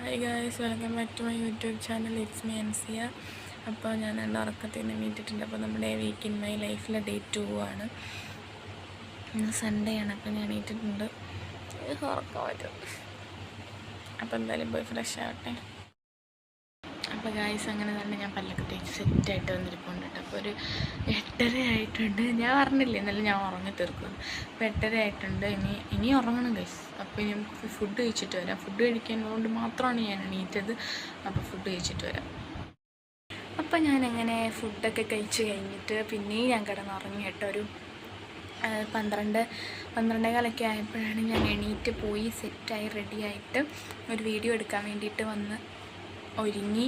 Hi guys, welcome back to my YouTube channel. It's me എൻസിയ. അപ്പോൾ ഞാൻ എൻ്റെ ഉറക്കത്തിൽ നിന്ന് എണീറ്റിട്ടുണ്ട്. അപ്പോൾ നമ്മുടെ വീക്ക് ഇൻ മൈ ലൈഫിലെ ഡേ 2 ആണ്. ഇന്ന് സൺഡേ ആണ്. അപ്പോൾ ഞാൻ എണീറ്റിട്ടുണ്ട്. ഉറക്കം വരും. അപ്പോൾ എന്തായാലും പോയി ഫ്രഷ് ആവട്ടെ. അപ്പോൾ ഗായ്സ്, അങ്ങനെ തന്നെ ഞാൻ പല്ലൊക്കെ തേച്ച് സെറ്റായിട്ട് വന്നിരിപ്പുണ്ട് കേട്ടോ. അപ്പോൾ ഒരു 8:30 ആയിട്ടുണ്ട്. ഞാൻ പറഞ്ഞില്ലേ എന്നാലും ഞാൻ ഉറങ്ങി തീർക്കുന്നു. അപ്പോൾ 8:30 ആയിട്ടുണ്ട്. ഇനി ഉറങ്ങണം ഗൈസ്. അപ്പോൾ ഞാൻ ഫുഡ് കഴിച്ചിട്ട് വരാം. ഫുഡ് കഴിക്കാനുള്ളതുകൊണ്ട് മാത്രമാണ് ഞാൻ എണീറ്റത്. അപ്പോൾ ഫുഡ് കഴിച്ചിട്ട് വരാം. അപ്പോൾ ഞാനങ്ങനെ ഫുഡൊക്കെ കഴിച്ച് കഴിഞ്ഞിട്ട് പിന്നെയും ഞാൻ കിടന്നുറങ്ങി കേട്ടോ. ഒരു 12-12:15 ആയപ്പോഴാണ് ഞാൻ എണീറ്റ് പോയി സെറ്റായി റെഡിയായിട്ട് ഒരു വീഡിയോ എടുക്കാൻ വേണ്ടിയിട്ട് വന്ന് ഒരുങ്ങി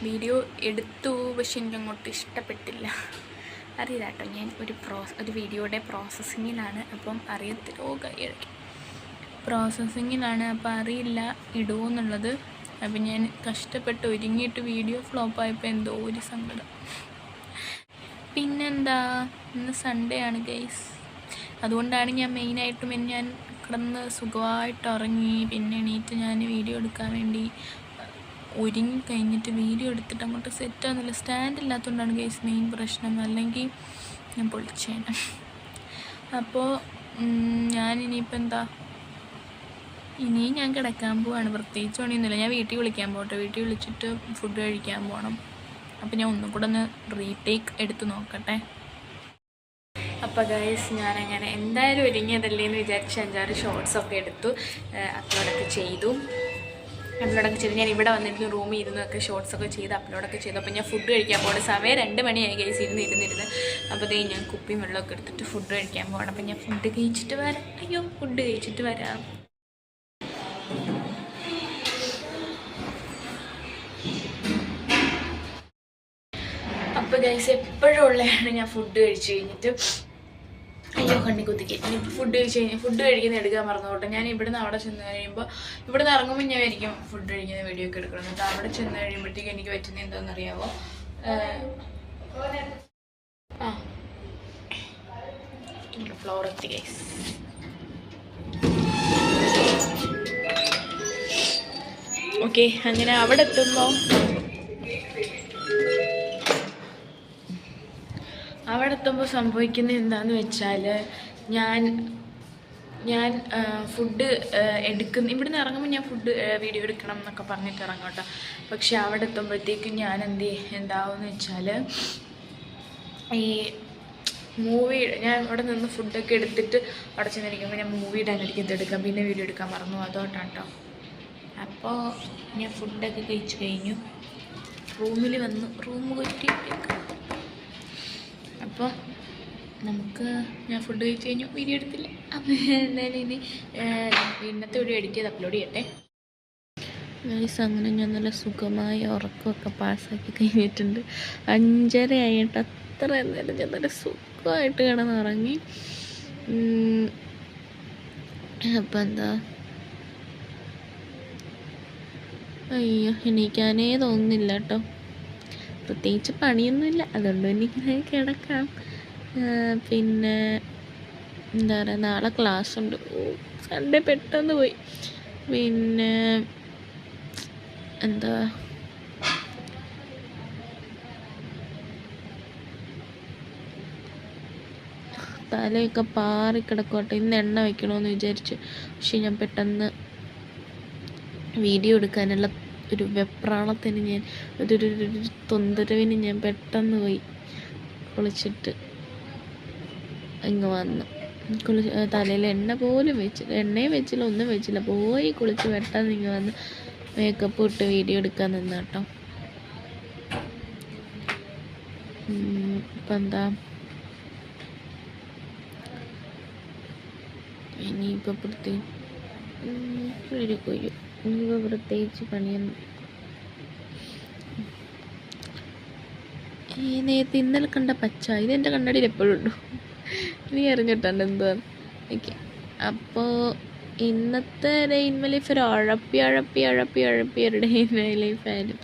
വീഡിയോ എടുത്തു. പക്ഷെ എനിക്കങ്ങോട്ട് ഇഷ്ടപ്പെട്ടില്ല. അറിയില്ല കേട്ടോ, ഞാൻ ഒരു വീഡിയോയുടെ പ്രോസസ്സിങ്ങിലാണ്. അപ്പം അറിയത്തില്ലോ, പ്രോസസ്സിങ്ങിലാണ്. അപ്പോൾ അറിയില്ല ഇടുമോ എന്നുള്ളത്. അപ്പം ഞാൻ കഷ്ടപ്പെട്ട് ഒരുങ്ങിയിട്ട് വീഡിയോ ഫ്ലോപ്പായപ്പോൾ എന്തോ ഒരു സങ്കടം. പിന്നെന്താ, ഇന്ന് സൺഡേ ആണ് ഗൈസ്. അതുകൊണ്ടാണ് ഞാൻ മെയിനായിട്ടും ഞാൻ കിടന്ന് സുഖമായിട്ട് ഉറങ്ങി. പിന്നെ എണീറ്റ് ഞാൻ വീഡിയോ എടുക്കാൻ വേണ്ടി ഒരുങ്ങി കഴിഞ്ഞിട്ട് വീഡിയോ എടുത്തിട്ട് അങ്ങോട്ട് സെറ്റാകുന്നില്ല. സ്റ്റാൻഡ് ഇല്ലാത്തതുകൊണ്ടാണ് ഗൈസ് മെയിൻ പ്രശ്നം. അല്ലെങ്കിൽ ഞാൻ പൊളിച്ചേനെ. അപ്പോൾ ഞാനിനിയിപ്പോൾ എന്താ, ഇനിയും ഞാൻ കിടക്കാൻ പോവാണ്. പ്രത്യേകിച്ച് പണിയൊന്നുമില്ല. ഞാൻ വീട്ടിൽ വിളിക്കാൻ പോകട്ടെ. വീട്ടിൽ വിളിച്ചിട്ട് ഫുഡ് കഴിക്കാൻ പോകണം. അപ്പോൾ ഞാൻ ഒന്നും കൂടെ ഒന്ന് റീടേക്ക് എടുത്ത് നോക്കട്ടെ. അപ്പോൾ ഗൈസ്, ഞാനങ്ങനെ എന്തായാലും ഒരുങ്ങിയതല്ലേ എന്ന് വിചാരിച്ച് 5-6 ഷോർട്സൊക്കെ എടുത്തു. അപ്ലോഡൊക്കെ ചെയ്തു. ഞാൻ ഇവിടെ വന്നിട്ട് റൂമിൽ ഇരുന്നൊക്കെ ഷോർട്സൊക്കെ ചെയ്ത് അപ്ലോഡൊക്കെ ചെയ്തു. അപ്പോൾ ഞാൻ ഫുഡ് കഴിക്കാൻ പോകണം. സമയം 2 മണിയായി ഗൈസ്. ഇരുന്നിരുന്ന് അപ്പോൾ ഞാൻ കുപ്പിയും വെള്ളമൊക്കെ എടുത്തിട്ട് ഫുഡ് കഴിക്കാൻ പോകണം. അപ്പോൾ ഞാൻ ഫുഡ് കഴിച്ചിട്ട് വരാം. ഫുഡ് കഴിച്ചിട്ട് വരാം. അപ്പോൾ ഗൈസ്, എപ്പോഴും ഉള്ളതാണ് ഞാൻ ഫുഡ് കഴിച്ച് കഴിഞ്ഞിട്ട് കണ്ണി കുത്തിക്ക്. ഇനിയിപ്പോൾ ഫുഡ് കഴിക്കുന്ന എടുക്കാൻ മറന്നോട്ടെ. ഞാൻ ഇവിടുന്ന് അവിടെ ചെന്ന് കഴിയുമ്പോൾ, ഇവിടുന്ന് ഇറങ്ങുമ്പോൾ ഞാൻ ആയിരിക്കും ഫുഡ് കഴിക്കുന്ന വീഡിയോ ഒക്കെ എടുക്കണം. എന്നിട്ട് അവിടെ ചെന്ന് കഴിയുമ്പോഴത്തേക്ക് എനിക്ക് പറ്റുന്നത് എന്താണെന്നറിയാമോ? ഫ്ലോർ എത്തി ഗൈസ്. ഓക്കെ, അങ്ങനെ അവിടെ എത്തുമ്പോൾ സംഭവിക്കുന്നത് എന്താണെന്ന് വെച്ചാൽ, ഞാൻ ഫുഡ് ഇവിടുന്ന് ഇറങ്ങുമ്പോൾ ഞാൻ ഫുഡ് വീഡിയോ എടുക്കണം എന്നൊക്കെ പറഞ്ഞിട്ട് ഇറങ്ങും കേട്ടോ. പക്ഷെ അവിടെ എത്തുമ്പോഴത്തേക്കും ഞാൻ എന്താവുമെന്ന് വെച്ചാൽ, ഈ ഞാൻ അവിടെ നിന്ന് ഫുഡൊക്കെ എടുത്തിട്ട് അവിടെ ചെന്നിരിക്കുമ്പോൾ ഞാൻ മൂവിയുടെ എനിക്ക് ഇതെടുക്കാം, പിന്നെ വീഡിയോ എടുക്കാൻ മറന്നു. അതോട്ടാണ് കേട്ടോ. അപ്പോൾ ഞാൻ ഫുഡൊക്കെ കഴിച്ച് കഴിഞ്ഞു. റൂമിൽ വന്നു, റൂം കൊറ്റിയിട്ടേക്കാം. അപ്പോൾ ഞാൻ ഫുഡ് കഴിച്ച് കഴിഞ്ഞു. വീഡിയോ എടുത്തില്ല. അപ്പോൾ എന്തായാലും ഇനി ഇന്നത്തെ വീഡിയോ എഡിറ്റ് ചെയ്ത് അപ്ലോഡ് ചെയ്യട്ടെ ഗൈസ്. അങ്ങനെ ഞാൻ നല്ല സുഖമായ ഉറക്കമൊക്കെ പാസ്സാക്കി കഴിഞ്ഞിട്ടുണ്ട്. 5:30 ആയിട്ട് അത്ര നേരം ഞാൻ നല്ല സുഖമായിട്ട് കിടന്നുറങ്ങി. അപ്പം എന്താ, അയ്യോ, എണീക്കാനേ തോന്നുന്നില്ല കേട്ടോ. പ്രത്യേകിച്ച് പണിയൊന്നുമില്ല, അതുകൊണ്ട് എനിക്കിങ്ങനെ കിടക്കാം. പിന്നെ എന്താ പറയുക, നാളെ ക്ലാസ് ഉണ്ട്. സൺഡേ പെട്ടെന്ന് പോയി. പിന്നെ എന്താ, തലയൊക്കെ പാറിക്കിടക്കോട്ടെ. ഇന്ന് എണ്ണ വയ്ക്കണമെന്ന് വിചാരിച്ചു. പക്ഷെ ഞാൻ പെട്ടെന്ന് വീഡിയോ എടുക്കാനുള്ള ഒരു വെപ്രാളത്തിന് ഒരു തൊന്തരവിന് ഞാൻ പെട്ടെന്ന് പോയി കുളിച്ചിട്ട് ഇങ്ങ് വന്നു. തലയിൽ എണ്ണ പോലും വെച്ചില്ല, എണ്ണയും വെച്ചില്ല, ഒന്നും വെച്ചില്ല. പോയി കുളിച്ച് പെട്ടെന്ന് ഇങ്ങ് വന്ന് മേക്കപ്പ് ഇട്ട് വീഡിയോ എടുക്കാൻ നിന്ന കേട്ടോ. ഇപ്പം എന്താ, ഇനിയിപ്പോൾ പ്രത്യേകിച്ച് പണിയൊന്നും. നേരത്തെ ഇന്നലെ കണ്ട പച്ച, ഇതെൻ്റെ കണ്ണടിയിൽ എപ്പോഴും ഉണ്ടോ? നീ അറിഞ്ഞിട്ടുണ്ട് എന്തുവാന്ന്. ഓക്കെ, അപ്പോൾ ഇന്നത്തെ ഡേ ഇൻ മൈ ലൈഫ് ഒരു അഴപ്പി ഒരു ഡേ ഇൻ മൈ ലൈഫ് ആയാലും.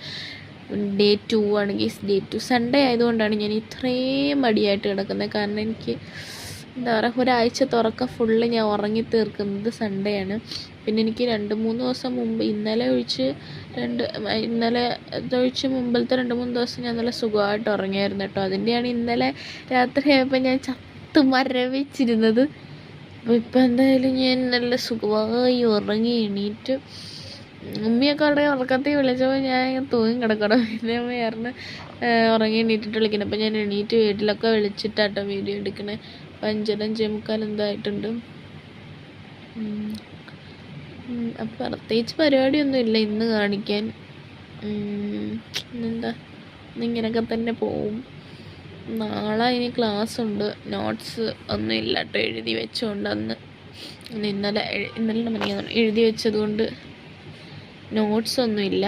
ഡേ 2 ആണ് ഗീസ്. ഡേ 2 സൺഡേ ആയതുകൊണ്ടാണ് ഞാൻ ഇത്രയും മടിയായിട്ട് കിടക്കുന്നത്. കാരണം എനിക്ക് എന്താ പറയുക, ഒരാഴ്ച തുറക്കം ഫുള്ള് ഞാൻ ഉറങ്ങി തീർക്കുന്നത് സൺഡേ ആണ്. പിന്നെ എനിക്ക് 2-3 ദിവസം മുമ്പ്, ഇന്നലെ ഒഴിച്ച് മുമ്പിലത്തെ 2-3 ദിവസം ഞാൻ നല്ല സുഖമായിട്ട് ഉറങ്ങിയായിരുന്നു കേട്ടോ. അതിൻ്റെയാണ് ഇന്നലെ രാത്രിയായപ്പോൾ ഞാൻ ചത്ത് മരവിച്ചിരുന്നത്. അപ്പോൾ ഇപ്പം എന്തായാലും ഞാൻ നല്ല സുഖമായി ഉറങ്ങി എണീറ്റ്. ഉമ്മിയൊക്കെ അവിടെ ഉറക്കത്തിൽ വിളിച്ചപ്പോൾ ഞാൻ തൂങ്ങി കിടക്കണം. പിന്നെ അമ്മ പറഞ്ഞ് ഉറങ്ങി എണീറ്റിട്ട് വിളിക്കണം. അപ്പോൾ ഞാൻ എണീറ്റ് വീട്ടിലൊക്കെ വിളിച്ചിട്ടാട്ടോ വീഡിയോ എടുക്കണേ. 5:45 എന്തായിട്ടുണ്ട്. അപ്പം പ്രത്യേകിച്ച് പരിപാടിയൊന്നുമില്ല ഇന്ന് കാണിക്കാൻ. എന്താ, ഇന്നിങ്ങനെയൊക്കെ തന്നെ പോവും. നാളെ ഇനി ക്ലാസ് ഉണ്ട്. നോട്ട്സ് ഒന്നും ഇല്ല കേട്ടോ, എഴുതി വെച്ചുകൊണ്ട് അന്ന് ഇന്നലെ എഴുതി വെച്ചതുകൊണ്ട് നോട്ട്സ് ഒന്നുമില്ല.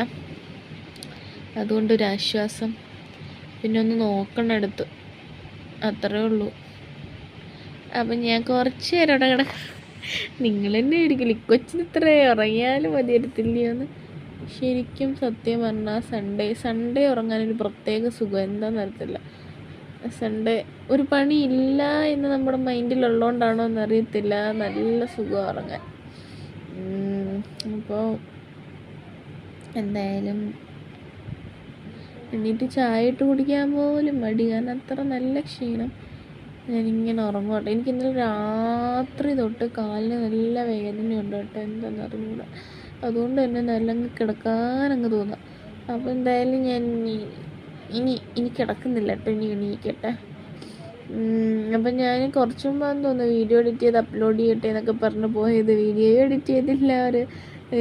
അതുകൊണ്ടൊരാശ്വാസം. പിന്നെ ഒന്ന് നോക്കണം എടുത്ത്, അത്രേ ഉള്ളൂ. അപ്പം ഞാൻ കുറച്ച് നേരം അവിടെ കിടക്കും. നിങ്ങൾ തന്നെ ആയിരിക്കില്ല കൊച്ചിന് ഇത്ര ഉറങ്ങിയാലും മതിയെടുത്തില്ലയോന്ന്. ശരിക്കും സത്യം പറഞ്ഞാൽ സൺഡേ ഉറങ്ങാനൊരു പ്രത്യേക സുഖം എന്താണെന്ന് അറിയത്തില്ല. സൺഡേ ഒരു പണിയില്ല എന്ന് നമ്മുടെ മൈൻഡിലുള്ളതുകൊണ്ടാണോ എന്നറിയത്തില്ല, നല്ല സുഖം ഉറങ്ങാൻ. അപ്പോൾ എന്തായാലും എണീറ്റ് ചായ ഇട്ട് കുടിക്കാൻ പോലും മടി, കാരണം അത്ര നല്ല ക്ഷീണം. ഞാനിങ്ങനെ ഉറങ്ങും. എനിക്ക് ഇന്നലെ രാത്രി തൊട്ട് കാലിന് നല്ല വേദനയുണ്ട് കേട്ടോ, എന്താണെന്ന് അറിഞ്ഞൂടാ. അതുകൊണ്ട് തന്നെ നല്ല കിടക്കാനങ്ങ് തോന്നാം. അപ്പോൾ എന്തായാലും ഞാൻ ഇനി കിടക്കുന്നില്ല കേട്ടോ, ഇനി എണീക്കട്ടെ. അപ്പം ഞാൻ കുറച്ച് മുമ്പാന്ന് തോന്നുന്നു വീഡിയോ എഡിറ്റ് ചെയ്ത് അപ്ലോഡ് ചെയ്യട്ടെ എന്നൊക്കെ പറഞ്ഞ് പോയത്. വീഡിയോ എഡിറ്റ് ചെയ്തില്ല,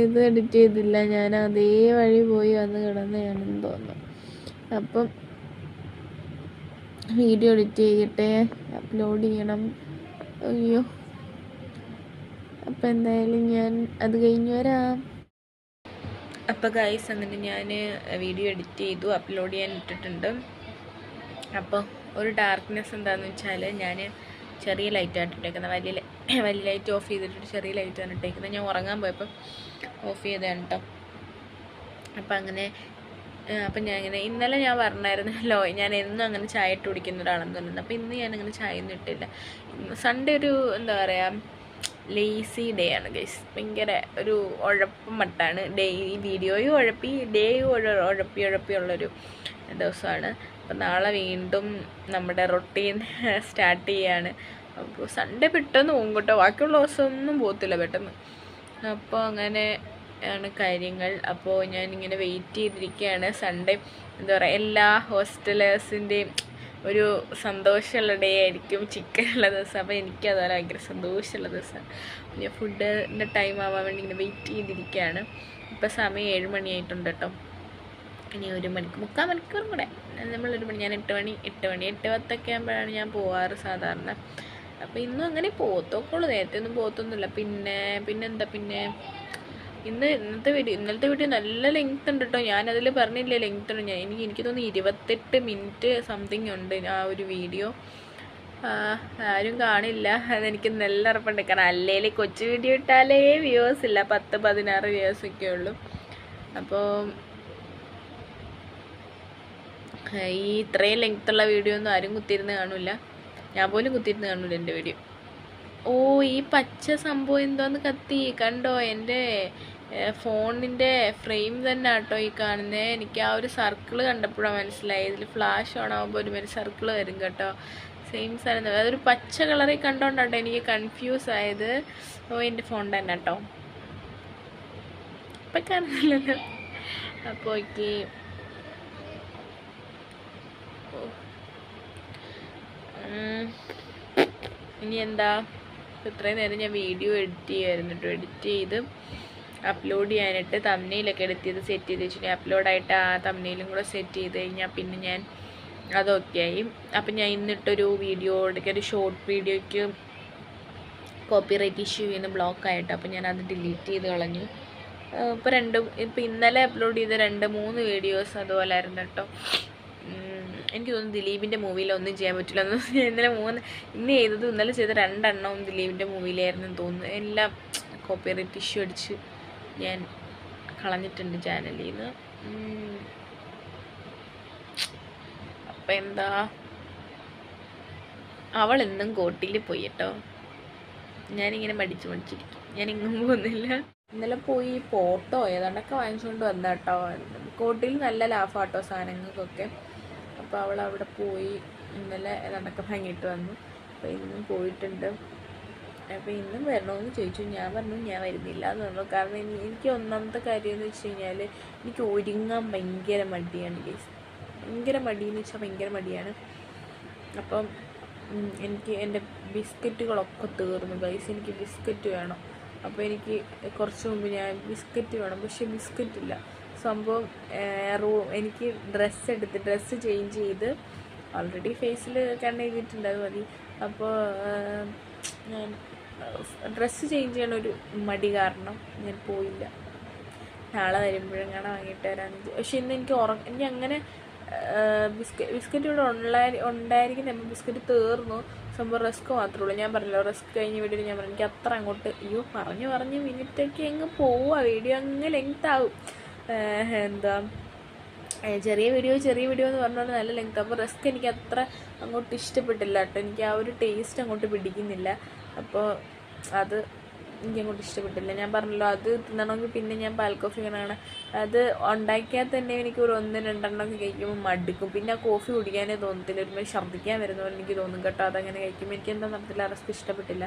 ഇത് എഡിറ്റ് ചെയ്തില്ല. ഞാൻ അതേ വഴി പോയി വന്ന് കിടന്നതാണെന്ന് തോന്നുന്നു. അപ്പം വീഡിയോ എഡിറ്റ് ചെയ്യട്ടെ, അപ്ലോഡ് ചെയ്യണം. അയ്യോ, അപ്പം എന്തായാലും ഞാൻ അത് കഴിഞ്ഞ് വരാം. അപ്പോൾ ഗൈസ്, അങ്ങനെ ഞാൻ വീഡിയോ എഡിറ്റ് ചെയ്തു, അപ്ലോഡ് ചെയ്യാൻ ഇട്ടിട്ടുണ്ട്. അപ്പോൾ ഒരു ഡാർക്ക്നെസ് എന്താണെന്ന് വെച്ചാൽ, ഞാൻ ചെറിയ ലൈറ്റാണ് ഇട്ടേക്കുന്നത്. വലിയ ലൈറ്റ് ഓഫ് ചെയ്തിട്ട് ചെറിയ ലൈറ്റാണ് ഇട്ടേക്കുന്നത്. ഞാൻ ഉറങ്ങാൻ പോയപ്പോൾ ഓഫ് ചെയ്തതാണ് കേട്ടോ. അപ്പം അങ്ങനെ അപ്പം ഇന്നലെ ഞാൻ പറഞ്ഞായിരുന്നല്ലോ, ഞാൻ എന്നും അങ്ങനെ ചായ ഇട്ട് കുടിക്കുന്ന ഒരാളെന്ന് പറയുന്നത്. അപ്പോൾ ഇന്ന് ഞാനങ്ങനെ ചായ ഒന്നും ഇട്ടില്ല. സൺഡേ ഒരു എന്താ പറയുക, ലേസി ഡേ ആണ് ഗൈസ്. ഭയങ്കര ഒരു ഉഴപ്പം മട്ടാണ്. വീഡിയോയും ഉഴപ്പി, ഡേയും ഉഴപ്പിയുള്ളൊരു ദിവസമാണ്. അപ്പം നാളെ വീണ്ടും നമ്മുടെ റൊട്ടീൻ സ്റ്റാർട്ട് ചെയ്യാണ്. അപ്പോൾ സൺഡേ പെട്ടെന്ന് പോകും കേട്ടോ, ബാക്കിയുള്ള ദിവസമൊന്നും പോകത്തില്ല പെട്ടെന്ന്. അപ്പോൾ അങ്ങനെ ആണ് കാര്യങ്ങൾ. അപ്പോൾ ഞാനിങ്ങനെ വെയിറ്റ് ചെയ്തിരിക്കുകയാണ്. സൺഡേ എന്താ പറയുക, എല്ലാ ഹോസ്റ്റലേഴ്സിൻ്റെയും ഒരു സന്തോഷമുള്ള ഡേ ആയിരിക്കും ചിക്കനുള്ള ദിവസം. അപ്പോൾ എനിക്കതുപോലെ ഭയങ്കര സന്തോഷമുള്ള ദിവസമാണ്. ഞാൻ ഫുഡിൻ്റെ ടൈം ആവാൻ വേണ്ടി ഇങ്ങനെ വെയിറ്റ് ചെയ്തിരിക്കുകയാണ്. ഇപ്പോൾ സമയം 7 മണിയായിട്ടുണ്ട് കേട്ടോ. ഇനി 1 മണിക്കൂർ 3/4 മണിക്കൂറും കൂടെ നമ്മളൊരു മണി. ഞാൻ 8:10 ആകുമ്പോഴാണ് ഞാൻ പോവാറ് സാധാരണ. അപ്പോൾ ഇന്നും അങ്ങനെ പോകത്തൊക്കെയുള്ളൂ, നേരത്തെ ഒന്നും പോകത്തൊന്നുമില്ല. പിന്നെ ഇന്നലത്തെ വീഡിയോ നല്ല ലെങ്ത് ഉണ്ട് കേട്ടോ. ഞാനതിൽ പറഞ്ഞില്ലേ ലെങ്ത് ഉണ്ട്. എനിക്ക് തോന്നുന്നു 28 മിനിറ്റ് സംതിങ് ഉണ്ട് ആ ഒരു വീഡിയോ. ആരും കാണില്ല, അതെനിക്ക് നല്ല ഉറപ്പുണ്ട്. കാരണം അല്ലെങ്കിൽ കൊച്ചു വീഡിയോ ഇട്ടാലേ വ്യൂവേഴ്സ് ഇല്ല, 10-16 വ്യൂവേഴ്സൊക്കെ ഉള്ളൂ. അപ്പോൾ ഈ ഇത്രയും ലെങ്ത്തുള്ള വീഡിയോ ഒന്നും ആരും കുത്തിയിരുന്ന് കാണില്ല, ഞാൻ പോലും കുത്തിയിരുന്ന് കാണില്ല എൻ്റെ വീഡിയോ. ഓ, ഈ പച്ച സംഭവം എന്തോന്ന് കത്തി കണ്ടോ? എൻ്റെ ഫോണിൻ്റെ ഫ്രെയിം തന്നെ കേട്ടോ ഈ കാണുന്നത്. എനിക്ക് ആ ഒരു സർക്കിൾ കണ്ടപ്പോഴാണ് മനസ്സിലായി. ഇതിൽ ഫ്ലാഷ് ഓൺ ആകുമ്പോൾ ഒരു സർക്കിൾ വരും കേട്ടോ, സെയിം സാധനം. അതൊരു പച്ച കളറിൽ കണ്ടോണ്ടാട്ടോ എനിക്ക് കൺഫ്യൂസ് ആയത്. ഓ, എൻ്റെ ഫോൺ തന്നെ കേട്ടോ, ഇപ്പം കാണുന്നില്ലല്ലോ. അപ്പോൾ ഇനി എന്താ, ഇത്രയും നേരം ഞാൻ വീഡിയോ എഡിറ്റ് ചെയ്യുമായിരുന്നു കേട്ടോ. എഡിറ്റ് ചെയ്ത് അപ്ലോഡ് ചെയ്യാനായിട്ട് തംബ്നെയിലൊക്കെ എഡിറ്റ് ചെയ്ത് സെറ്റ് ചെയ്ത് വെച്ചിട്ട് അപ്ലോഡായിട്ട് ആ തംബ്നെയിലും കൂടെ സെറ്റ് ചെയ്ത് കഴിഞ്ഞാൽ പിന്നെ ഞാൻ അതൊക്കെ ആയി. അപ്പം ഞാൻ ഇന്നിട്ടൊരു വീഡിയോ ഒരു ഷോർട്ട് വീഡിയോയ്ക്ക് കോപ്പിറൈറ്റ് ഇഷ്യൂ ചെയ്യുന്ന ബ്ലോക്കായിട്ട്, അപ്പം ഞാനത് ഡിലീറ്റ് ചെയ്ത് കളഞ്ഞു. ഇപ്പോൾ ഇന്നലെ അപ്ലോഡ് ചെയ്ത 2-3 വീഡിയോസ് അതുപോലെ ആയിരുന്നു കേട്ടോ. എനിക്ക് തോന്നുന്നു ദിലീപിൻ്റെ മൂവിയിലൊന്നും ചെയ്യാൻ പറ്റില്ല എന്ന്. ഇന്ന് ചെയ്തത് ഇന്നലെ ചെയ്ത 2 എണ്ണവും ദിലീപിൻ്റെ മൂവിയിലായിരുന്നു തോന്നുന്നു. എല്ലാം കോപ്പിറൈറ്റ് ഇഷ്യൂ അടിച്ച് ഞാൻ കളഞ്ഞിട്ടുണ്ട് ചാനലിൽ നിന്ന്. അപ്പം എന്താ, അവൾ എന്നും കോട്ടിയിൽ പോയി കേട്ടോ. ഞാനിങ്ങനെ മടിച്ചിരിക്കും, ഞാനിങ്ങും പോകുന്നില്ല. ഇന്നലെ പോയി പോട്ടോ ഏതാണ്ടൊക്കെ വാങ്ങിച്ചുകൊണ്ട് വന്ന കേട്ടോ. കോട്ടിയിൽ നല്ല ലാഭമാട്ടോ സാധനങ്ങൾക്കൊക്കെ. അപ്പോൾ അവൾ അവിടെ പോയി ഇന്നലെ ഏതാണ്ടൊക്കെ വാങ്ങിയിട്ട് വന്നു. അപ്പോൾ ഇന്നും പോയിട്ടുണ്ട്. അപ്പോൾ ഇന്നും വരണമെന്ന് ചോദിച്ചു. ഞാൻ പറഞ്ഞു ഞാൻ വരുന്നില്ല എന്ന് പറഞ്ഞു. കാരണം എനിക്ക് ഒന്നാമത്തെ കാര്യം എന്ന് വെച്ച് കഴിഞ്ഞാൽ എനിക്ക് ഒരുങ്ങാൻ ഭയങ്കര മടിയാണ് ഗൈസ്. ഭയങ്കര മടിയെന്ന് വെച്ചാൽ ഭയങ്കര മടിയാണ്. അപ്പം എനിക്ക് എൻ്റെ ബിസ്ക്കറ്റുകളൊക്കെ തീർന്നു ഗൈസ്. എനിക്ക് ബിസ്ക്കറ്റ് വേണം. അപ്പോൾ എനിക്ക് കുറച്ച് മുമ്പ് ഞാൻ ബിസ്ക്കറ്റ് വേണം, പക്ഷേ ബിസ്ക്കറ്റ് ഇല്ല. സംഭവം എനിക്ക് ഡ്രസ്സ് ചേഞ്ച് ചെയ്ത് ഓൾറെഡി ഫേസിൽ കണ്ണ് എഴുതിയിട്ടുണ്ട്, അത് മതി. അപ്പോൾ ഞാൻ ഡ്രസ്സ് ചേഞ്ച് ചെയ്യണൊരു മടി കാരണം ഞാൻ പോയില്ല. നാളെ വരുമ്പോഴും കാണാൻ വാങ്ങിയിട്ട് വരാമെന്ന്. പക്ഷെ ഇന്ന് എനിക്ക് അങ്ങനെ ബിസ്ക്കറ്റ് ഇവിടെ ഉണ്ടായിരിക്കുന്ന ബിസ്ക്കറ്റ് തീർന്നു. സംഭവം റസ്ക് മാത്രമേ ഉള്ളൂ. ഞാൻ പറഞ്ഞല്ലോ റസ്ക് കഴിഞ്ഞ വീഡിയോ ഞാൻ പറഞ്ഞു എനിക്ക് അത്ര അങ്ങോട്ട് പറഞ്ഞ് മിനിറ്റൊക്കെ അങ്ങ് പോവുക, വീഡിയോ അങ്ങ് ലെങ്ത് ആവും. എന്താ ചെറിയ വീഡിയോ എന്ന് പറഞ്ഞുകൊണ്ട് നല്ല ലെങ്ത്. അപ്പോൾ റസ്ക് എനിക്ക് അത്ര അങ്ങോട്ട് ഇഷ്ടപ്പെട്ടില്ല കേട്ടോ. എനിക്ക് ആ ഒരു ടേസ്റ്റ് അങ്ങോട്ട് പിടിക്കുന്നില്ല. അപ്പോൾ അത് എനിക്കങ്ങോട്ട് ഇഷ്ടപ്പെട്ടില്ല. ഞാൻ പറഞ്ഞല്ലോ അത് തിന്നണമെങ്കിൽ പിന്നെ ഞാൻ പാൽ കോഫി ഇങ്ങനെയാണ് അത് ഉണ്ടാക്കിയാൽ തന്നെ എനിക്ക് ഒരു 1-2 കഴിക്കുമ്പോൾ മടുക്കും. പിന്നെ ആ കോഫി കുടിക്കാനേ തോന്നത്തില്ല, ഒരുമാതിരി ഛർദ്ദിക്കാൻ വരുന്ന പോലെ എനിക്ക് തോന്നും കേട്ടോ. അതങ്ങനെ കഴിക്കുമ്പോൾ എനിക്ക് എന്താ നടത്തില്ല, റസ്ക് ഇഷ്ടപ്പെട്ടില്ല.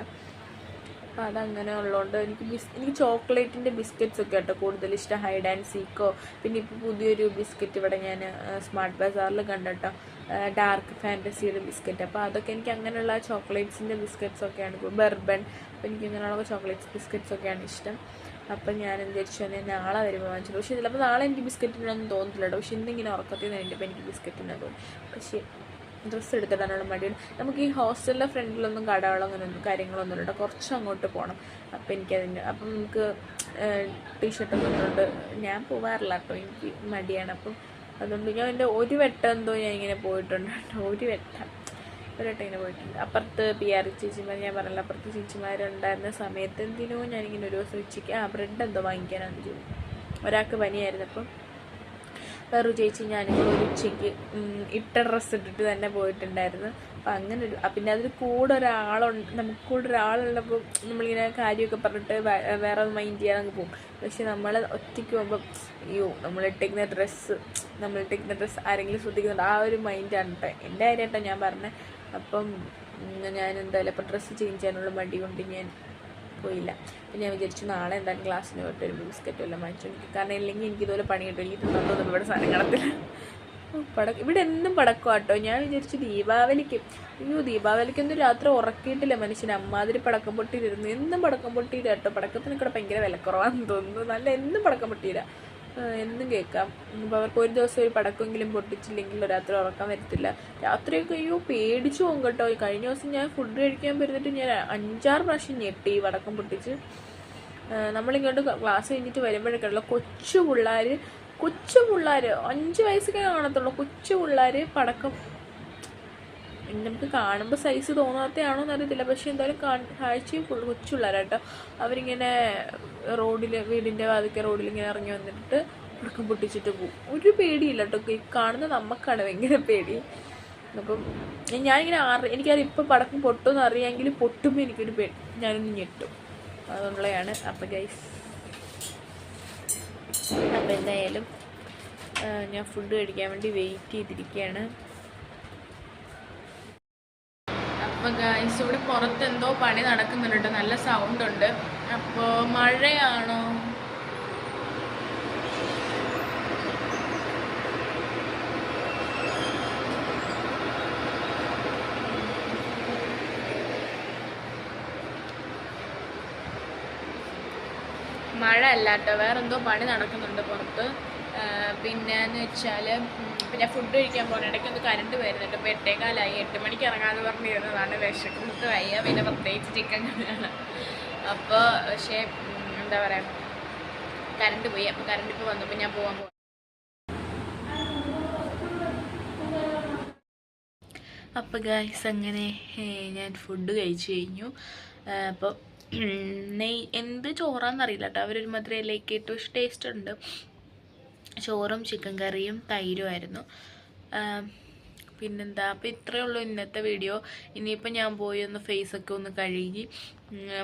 അപ്പോൾ അതങ്ങനെ ഉള്ളതുകൊണ്ട് എനിക്ക് ചോക്ലേറ്റിൻ്റെ ബിസ്ക്കറ്റ്സ് ഒക്കെ കേട്ടോ കൂടുതൽ ഇഷ്ടം. ഹൈഡ് ആൻഡ് സീക്കോ, പിന്നെ ഇപ്പോൾ പുതിയൊരു ബിസ്ക്കറ്റ് ഇവിടെ ഞാൻ സ്മാർട്ട് ബസാറിൽ കണ്ടിട്ടോ, ഡാർക്ക് ഫാൻറ്റസിയുടെ ബിസ്ക്കറ്റ്. അപ്പോൾ അതൊക്കെ എനിക്ക് അങ്ങനെയുള്ള ചോക്ലേറ്റ്സിൻ്റെ ബിസ്ക്കറ്റ്സൊക്കെയാണ് ഇപ്പോൾ ബർബൺ. അപ്പോൾ എനിക്ക് ഇങ്ങനെയുള്ള ബിസ്ക്കറ്റ്സൊക്കെയാണ് ഇഷ്ടം. അപ്പം ഞാൻ വിചാരിച്ചു ഞാൻ നാളെ വരുമ്പോൾ വാങ്ങിച്ചു. പക്ഷേ ചിലപ്പോൾ നാളെ എനിക്ക് ബിസ്ക്കറ്റിനൊന്നും തോന്നുന്നില്ല കേട്ടോ. പക്ഷേ ഇന്നിങ്ങനെ ഉറക്കത്തിൽ നിന്ന് കഴിഞ്ഞപ്പോൾ എനിക്ക് ബിസ്ക്കറ്റിനെ തോന്നി. പക്ഷേ ഡ്രസ്സ് എടുത്തിടാനുള്ള മടിയാണ്. നമുക്ക് ഈ ഹോസ്റ്റലിൻ്റെ ഫ്രണ്ടിലൊന്നും കടകളോ അങ്ങനെയൊന്നും കാര്യങ്ങളൊന്നും ഇല്ല, കുറച്ച് അങ്ങോട്ട് പോകണം. അപ്പോൾ അപ്പം നമുക്ക് ടീഷർട്ടൊക്കെ ഇട്ടുകൊണ്ട് ഞാൻ പോകാറില്ല കേട്ടോ, എനിക്ക് മടിയാണ്. അപ്പം അതുകൊണ്ട് ഞാൻ എൻ്റെ ഒരു വട്ടം എന്തോ ഞാൻ ഇങ്ങനെ പോയിട്ടുണ്ട് കേട്ടോ. ഒരു വട്ടം ഇങ്ങനെ പോയിട്ടുണ്ട്. അപ്പുറത്ത് PR ചേച്ചിമാർ, ഞാൻ പറഞ്ഞല്ലോ അപ്പുറത്ത് ചേച്ചിമാരുണ്ടായിരുന്ന സമയത്ത് എന്തിനോ ഞാനിങ്ങനെ ഒരു ദിവസം ഉച്ചയ്ക്ക് ബ്രെഡ് എന്തോ വാങ്ങിക്കാനാണെന്ന് ചോദിച്ചു. ഒരാൾക്ക് പനിയായിരുന്നു. അപ്പം വേറൊരു ചേച്ചി ഞാനും കൂടെ ഒരു ഉച്ചയ്ക്ക് ഇട്ട ഡ്രസ്സ് ഇട്ടിട്ട് തന്നെ പോയിട്ടുണ്ടായിരുന്നു. അപ്പം അങ്ങനെ പിന്നെ അതിൽ നമുക്ക് കൂടെ ഒരാളുള്ളപ്പോൾ നമ്മളിങ്ങനെ കാര്യമൊക്കെ പറഞ്ഞിട്ട് വേറെ മൈൻഡ് ചെയ്യാൻ അങ്ങ് പോകും. പക്ഷെ നമ്മൾ ഒറ്റയ്ക്ക് പോകുമ്പം നമ്മളിട്ടിരിക്കുന്ന ഡ്രസ്സ് ആരെങ്കിലും ശ്രദ്ധിക്കുന്നുണ്ട്, ആ ഒരു മൈൻഡാണ് കേട്ടോ. എൻ്റെ കാര്യം കേട്ടോ ഞാൻ പറഞ്ഞത്. അപ്പം ഞാൻ എന്തായാലും അപ്പം ഡ്രസ്സ് ചേഞ്ച് ചെയ്യാനുള്ള മടി കൊണ്ട് ഞാൻ പോയില്ല. പിന്നെ ഞാൻ വിചാരിച്ചു നാളെ എന്തായാലും ക്ലാസ്സിന് പോയിട്ട് ഒരു ബിസ്ക്കറ്റും എല്ലാം വാങ്ങിച്ചു. കാരണം ഇല്ലെങ്കിൽ എനിക്ക് ഇതുപോലെ പണി കിട്ടും. എനിക്ക് തിന്നൊന്നും ഇവിടെ സാധനം കാണത്തില്ല. ഇവിടെ എന്നും പടക്കം കേട്ടോ. ഞാൻ വിചാരിച്ചു ദീപാവലിക്കൊന്നും രാത്രി ഉറക്കിയിട്ടില്ല മനുഷ്യന്. അമ്മാതിരി പടക്കം പൊട്ടിയിരുന്നു. എന്നും പടക്കം പൊട്ടിയില്ല കേട്ടോ. പടക്കത്തിനൊക്കെ ഭയങ്കര വിലക്കുറവാണെന്ന് തോന്നുന്നു. എന്നും പടക്കം പൊട്ടിയില്ല, എന്നും കേൾക്കാം. അപ്പോൾ അവർക്ക് ഒരു ദിവസം ഒരു പടക്കമെങ്കിലും പൊട്ടിച്ചില്ലെങ്കിൽ രാത്രി ഉറക്കാൻ വരത്തില്ല. രാത്രിയൊക്കെ പേടിച്ചു പോകും കേട്ടോ. കഴിഞ്ഞ ദിവസം ഞാൻ ഫുഡ് കഴിക്കാൻ വരുന്നിട്ട് ഞാൻ 5-6 പ്രാവശ്യം ഞെട്ടി പടക്കം പൊട്ടിച്ച്. നമ്മളിങ്ങോട്ട് ക്ലാസ് കഴിഞ്ഞിട്ട് വരുമ്പോഴൊക്കെയുള്ള കൊച്ചു പിള്ളേർ 5 വയസ്സൊക്കെ കാണത്തുള്ളൂ. കൊച്ചു പിള്ളേർ പടക്കം നമുക്ക് കാണുമ്പോൾ സൈസ് തോന്നാത്തയാണോ എന്നറിയത്തില്ല, പക്ഷെ എന്തായാലും കാഴ്ചയും കൊച്ചു പിള്ളേരാട്ടോ. അവരിങ്ങനെ വീടിൻ്റെ വാതിക്കെ റോഡിലിങ്ങനെ ഇറങ്ങി വന്നിട്ട് പടക്കം പൊട്ടിച്ചിട്ട് പോകും. ഒരു പേടിയില്ല കേട്ടോ. കാണുന്ന നമുക്കാണ് ഭയങ്കര പേടി. അപ്പം ഞാനിങ്ങനെ എനിക്കറിയാം ഇപ്പം പടക്കം പൊട്ടുമെന്ന് അറിയാമെങ്കിൽ പൊട്ടുമ്പോൾ എനിക്കൊരു പേടി, ഞാനൊന്ന് ഞെട്ടും. അതുകൊണ്ടുള്ളതാണ്. അപ്പം ഗൈസ്, അപ്പം എന്തായാലും ഞാൻ ഫുഡ് കഴിക്കാൻ വേണ്ടി വെയിറ്റ് ചെയ്തിരിക്കുകയാണ്. അപ്പോൾ ഗൈസ് ഇവിടെ പുറത്ത് എന്തോ പണി നടക്കുന്നുണ്ട്, നല്ല സൗണ്ട് ഉണ്ട്. അപ്പോൾ മഴയാണോ? മഴ അല്ല കേട്ടോ, വേറെന്തോ പണി നടക്കുന്നുണ്ട് പുറത്ത്. പിന്നെയെന്ന് വെച്ചാൽ പിന്നെ ഫുഡ് കഴിക്കാൻ പോകണം. ഇടയ്ക്കൊന്ന് കറണ്ട് വരുന്നുണ്ട്. ഇപ്പോൾ 8:15 8 മണിക്ക് ഇറങ്ങാമെന്ന് പറഞ്ഞിരുന്നതാണ്. വിശക്കുന്നത് വയ്യ, പിന്നെ പ്രത്യേകിച്ച് ചിക്കൻ കറിയാണ്. അപ്പോൾ പക്ഷേ എന്താ പറയുക, കറണ്ട് പോയി. അപ്പോൾ കറണ്ട് ഇപ്പോൾ വന്നപ്പോൾ ഞാൻ പോകാൻ പോകും. അപ്പോൾ ഗൈസ് അങ്ങനെ ഞാൻ ഫുഡ് കഴിച്ചു കഴിഞ്ഞു. അപ്പോൾ എന്ത് ചോറാണെന്നറിയില്ല കേട്ടോ. അവരൊരു മാത്രമേ ഇലയ്ക്ക് ഇട്ട് ടേസ്റ്റ് ഉണ്ട്. ചോറും ചിക്കൻ കറിയും തൈരുമായിരുന്നു. പിന്നെന്താ, അപ്പോൾ ഇത്രയേ ഉള്ളൂ ഇന്നത്തെ വീഡിയോ. ഇനിയിപ്പോൾ ഞാൻ പോയി ഒന്ന് ഫേസൊക്കെ ഒന്ന് കഴുകി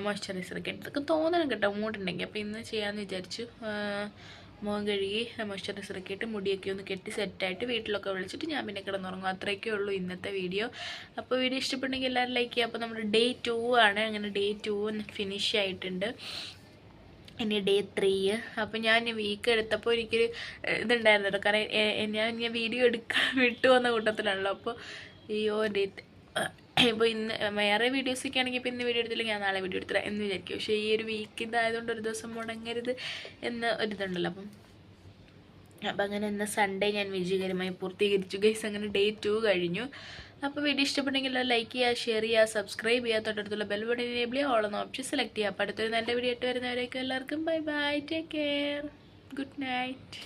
മോയ്സ്ചറൈസറൊക്കെ ഇതൊക്കെ തോന്നണം കേട്ടോ മൂടുണ്ടെങ്കിൽ. അപ്പോൾ ഇന്ന് ചെയ്യാമെന്ന് വിചാരിച്ചു. മുഖം കഴുകി മോയ്സ്ചറൈസറൊക്കെ ഇട്ട് മുടിയൊക്കെ ഒന്ന് കെട്ടി സെറ്റായിട്ട് വീട്ടിലൊക്കെ വിളിച്ചിട്ട് ഞാൻ പിന്നെ കിടന്നുറങ്ങും. അത്രയൊക്കെ ഉള്ളൂ ഇന്നത്തെ വീഡിയോ. അപ്പോൾ വീഡിയോ ഇഷ്ടപ്പെട്ടെങ്കിൽ എല്ലാവരും ലൈക്ക് ചെയ്യുക. അപ്പോൾ നമ്മുടെ ഡേ 2 ആണ്. അങ്ങനെ ഡേ 2 ഫിനിഷ് ആയിട്ടുണ്ട്. ഇനി ഡേ 3. അപ്പോൾ ഞാൻ വീക്ക് എടുത്തപ്പോൾ എനിക്കൊരു ഇതുണ്ടായിരുന്നു, കാരണം ഞാൻ വീഡിയോ എടുക്കാൻ വിട്ടു വന്ന കൂട്ടത്തിലാണല്ലോ. അപ്പോൾ അയ്യോ ഇപ്പോൾ ഇന്ന് വേറെ വീഡിയോസൊക്കെ ആണെങ്കിൽ ഇപ്പോൾ ഇന്ന് വീഡിയോ എടുത്തില്ലെങ്കിൽ ഞാൻ നാളെ വീഡിയോ എടുത്തില്ല എന്ന് വിചാരിക്കും. പക്ഷേ ഈ ഒരു വീക്ക് ഇതായതുകൊണ്ട് ഒരു ദിവസം മുടങ്ങരുത് എന്ന് ഒരിതുണ്ടല്ലോ. അപ്പം അങ്ങനെ ഇന്ന് സൺഡേ ഞാൻ വിജയകരമായി പൂർത്തീകരിച്ചു ഗൈസ്. അങ്ങനെ ഡേ 2 കഴിഞ്ഞു. അപ്പോൾ വീഡിയോ ഇഷ്ടപ്പെട്ടെങ്കിൽ ലൈക്ക് ചെയ്യുക, ഷെയർ ചെയ്യുക, സബ്സ്ക്രൈബ് ചെയ്യുക, തൊട്ടടുത്തുള്ള ബെൽ ബട്ടൺ എനേബിൾ ചെയ്യുക, ഓൾ എന്ന ഓപ്ഷൻ സെലക്ട് ചെയ്യുക. അപ്പോൾ അടുത്തൊരു നല്ല വീഡിയോ ആയിട്ട് വരുന്നവരേക്കും എല്ലാവർക്കും bye bye, take care, good night.